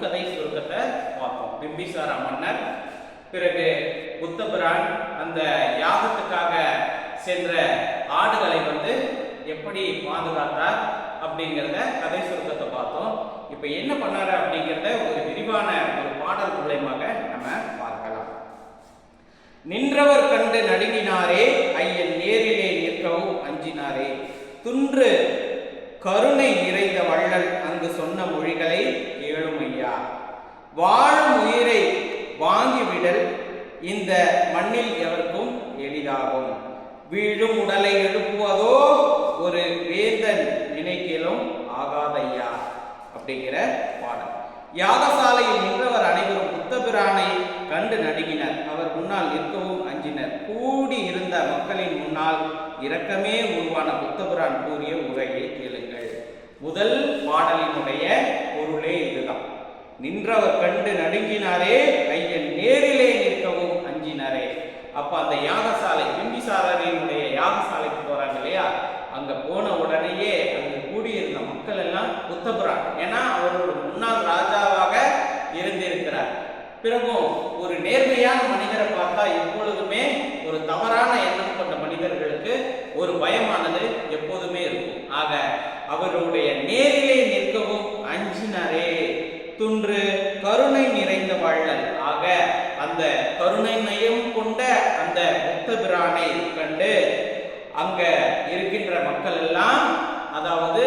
கதை சுருக்கத்தை பார்த்தோம். பிம்பிசார மன்னர், பிறகு புத்தபிரான் அந்த யாகத்துக்காக சென்ற ஆடுகளை எப்படி பாதுகாத்தார் அப்படிங்கிறத கதை சுருக்கத்தை பார்த்தோம். இப்ப என்ன பண்ணாரு அப்படிங்கிறத ஒரு விரிவான ஒரு பாடல் மூலமாக நம்ம பார்க்கலாம். நின்றவர் கண்டு நடுங்கினாரே, ஐயன் நேரிலே நிற்கவும் அஞ்சினாரே, துன்று கருணை நிறைந்த வள்ளல் அங்கு சொன்ன மொழிகளை கேளும் ஐயா. வாழும் உயிரை வாங்கிவிடல் இந்த மண்ணில் எவருக்கும் எளிதாகும், வீழும் உடலை எழுப்புவதோ ஒரு வேந்தன் நினைக்கலும் ஆகாதையா அப்படிங்கிற பாடல். யாகசாலையில் நின்றவர் அனைவரும் புத்தபிரானை கண்டு நடுங்கினர். அவர் முன்னால் நிற்கவும் அஞ்சினர். கூடி இருந்த மக்களின் முன்னால் இரக்கமே உருவான புத்தபிரான் கூறிய உரையை கேளுங்கள். முதல் பாடலினுடைய பொருளே இதுதான். நின்றவர் கண்டு நடுங்கினாரே, ஐயன் நேரிலே நிற்கவும் அஞ்சினாரே. அப்ப அந்த யாகசாலை, பிம்பிசாரரினுடைய யாகசாலைக்கு போறாங்க இல்லையா, அங்க போன உடனேயே அங்கு கூடியிருந்த மக்கள் எல்லாம் புத்தபிரான், ஏன்னா அவரோட முன்னாள் ராஜாவாக இருந்திருக்கிறார். பிறகும் ஒரு நேர்மையான மனிதரை பார்த்தா எப்பொழுதுமே ஒரு தவறான எண்ணம் கொண்ட மனிதர்களுக்கு ஒரு பயமானது எப்போதுமே இருக்கும். ஆக அவருடைய நேரிலே நிற்கவும் அஞ்சினரே, துன்று கருணை நிறைந்த வள்ளல். ஆக அந்த கருணை நயம் கொண்ட அந்த புத்தபிரானை கண்டு அங்க இருக்கின்ற மக்கள் எல்லாம் அதாவது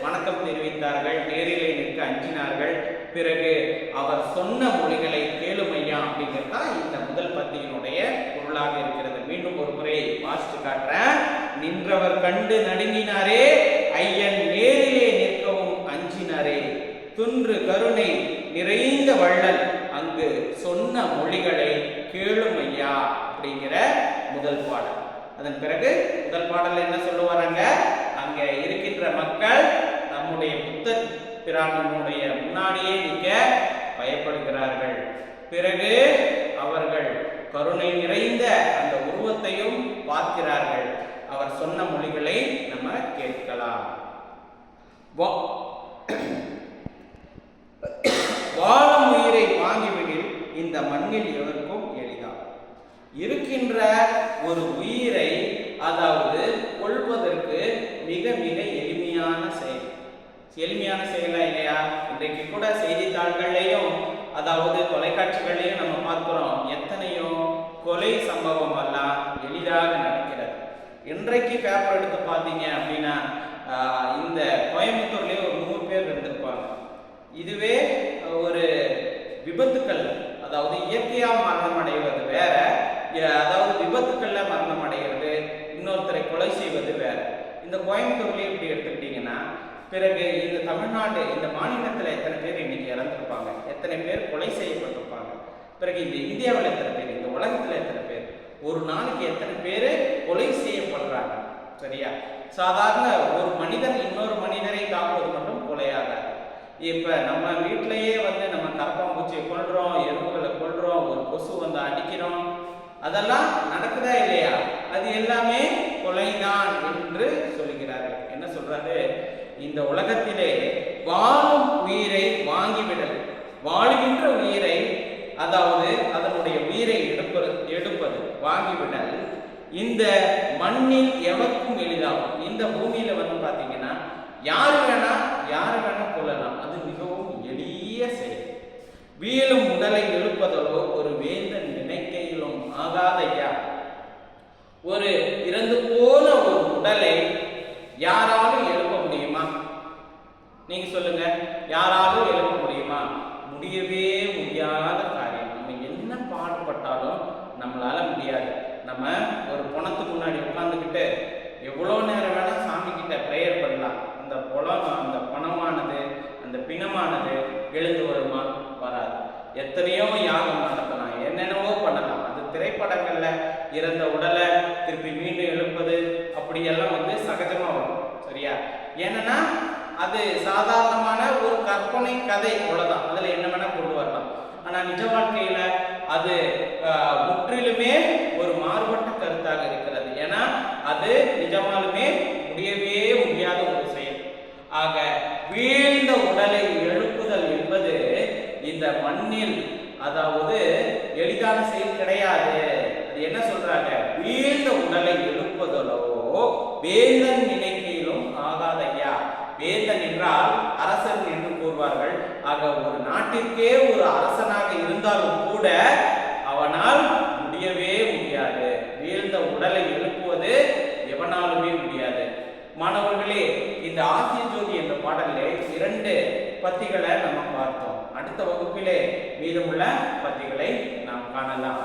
வணக்கம் தெரிவித்தார்கள், நேரிலே நிற்க அஞ்சினார்கள். பிறகு அவர் சொன்ன மொழிகளை கேளுமையா அப்படிங்கிறதா இந்த முதல் பத்தியினுடைய பொருளாக இருக்கிறது. மீண்டும் ஒரு முறை வாசித்து காட்டுறேன். நின்றவர் கண்டு நடுங்கினாரே, ஐயன் நேரிலே நிற்கவும் அஞ்சினாரே, துன்று கருணை நிறைந்த வள்ளல் அங்கு சொன்ன மொழிகளை கேளுமையா அப்படிங்கிற முதல் பாடல். அதன் பிறகு முதல் பாடல் என்ன சொல்லுவாங்க, அங்க இருக்கின்ற மக்கள் நம்முடைய புத்தர் பிரானுடைய முன்னாடியே நிற்க பயப்படுகிறார்கள். பிறகு அவர்கள் கருணை நிறைந்த அந்த உருவத்தையும் பார்க்கிறார்கள். அவர் சொன்ன மொழிகளை நம்ம கேட்கலாம். வாழும் உயிரை வாங்கிவிடில் இந்த மண்ணில் எவருக்கும் எளிதா. இருக்கின்ற ஒரு உயிரை அதாவது கொள்வதற்கு மிக மிக எளிமையான செயல். எளிமையான செயலா இல்லையா? இன்றைக்கு கூட செய்தித்தாள்கள்லையும் அதாவது தொலைக்காட்சிகள்லையும் நம்ம பார்க்கிறோம், எத்தனையோ கொலை சம்பவம் எல்லாம் எளிதாக நடக்கிறது. இன்றைக்கு பேப்பர் எடுத்து பார்த்தீங்க அப்படின்னா இந்த கோயம்புத்தூர்லேயே ஒரு 100 பேர் இருந்திருப்பாங்க. இதுவே ஒரு விபத்துக்கள், அதாவது இயற்கையாக மரணம் அடைவது வேற, அதாவது விபத்துக்கள்ல மரணம் அடைகிறது, இன்னொருத்தரை கொலை செய்வது வேற. இந்த கோயம்புத்தூர்லேயே இப்படி எடுத்துக்கிட்டீங்கன்னா, பிறகு இந்த தமிழ்நாடு இந்த மாநிலத்தில் எத்தனை பேர் இன்னைக்கு இறந்துருப்பாங்க, எத்தனை பேர் கொலை செய்யப்பட்டிருப்பாங்க, பிறகு இந்த இந்தியாவில் எத்தனை பேர், இந்த உலகத்தில் எத்தனை பேர், ஒரு நாளைக்கு எத்தனை பேர் கொலை செய்யப்படுறாங்க. சரியா? சாதாரண ஒரு மனிதன் இன்னொரு மனிதரை தாக்குவது மட்டும் கொலையாகாது. இப்ப நம்ம வீட்டிலேயே நம்ம கரப்பாம்பூச்சியை கொல்றோம், எறும்புகளை கொல்றோம், ஒரு கொசு அடிக்கிறோம், அதெல்லாம் நடக்குதா இல்லையா? அது எல்லாமே கொலைதான் என்று சொல்லுகிறார்கள். என்ன சொல்றாரு, இந்த உலகத்திலே வாழும் உயிரை வாங்கிவிடல், வாழுகின்ற உயிரை அதாவது அதனுடைய உயிரை எடுப்பது வாங்கிவிடல் இந்த மண்ணில் எவருக்கும் எளிதாகும். இந்த பூமியில பாத்தீங்கன்னா யாரு வேணா கொள்ளலாம், அது மிகவும் எளிய செயல். வீழும் உடலை எழுப்பதோ ஒரு வேந்தன் நினைக்கையிலும் ஆகாதையா. ஒரு இறந்து போன ஒரு உடலை யாராலும் எழுப்ப முடியுமா? நீங்க சொல்லுங்க, யாராலும் எழுப்ப முடியுமா? முடியவே முடியாத காரியம். நம்ம என்ன பாடுபட்டாலும் நம்மளால முடியாது. நம்ம ஒரு பணத்துக்கு முன்னாடி உட்கார்ந்துக்கிட்டு எவ்வளவு நேரம் வேணா சாமி கிட்ட பிரேயர் பண்ணலாம். அந்த அந்த பணமானது, அந்த பிணமானது எழுந்து வருமா? வராது. எத்தனையோ யாகம் நடத்தலாம், என்னென்னவோ பண்ணலாம். அது திரைப்படங்கள்ல இறந்த உடலை திருப்பி மீண்டும் எழுப்பது அப்படியெல்லாம் சகஜமா வரும். சரியா? ஏன்னா அது சாதாரணமான ஒரு கற்பனை கதை, அவ்வளவுதான். அதுல என்ன வேணா கொண்டு வரலாம். ஆனா நிஜ வாழ்க்கையில அது முற்றிலுமே ஒரு மாறுபட்ட கருத்தாக இருக்கிறது. ஏன்னா அது நிஜமாலுமே முடியவே முடியாத ஒரு செயல். ஆக வீழ்ந்த உடலை எழுப்புதல் என்பது மண்ணில் அதாவது எளிதான செயல் கிடையாது. அது என்ன சொல்றாங்க? வீழ்ந்த உடலை எழுப்புதலோ வேந்தன் நினைக்கையிலும் ஆகாதையா. வேந்தன் என்றால் அரசன் என்று கூறுவார்கள். ஆக ஒரு நாட்டிற்கே ஒரு அரசனாக இருந்தாலும் கூட அவனால் முடியவே முடியாது. வீழ்ந்த உடலை எழுப்புவது எவனாலுமே முடியாது. மாணவர்களே, இந்த ஆசிய ஜோதி என்ற பாடலிலே 2 பத்திகளை நம்ம பார்த்தோம். அடுத்த வகுப்பிலே மீதமுள்ள பத்திகளை நாம் காணலாம்.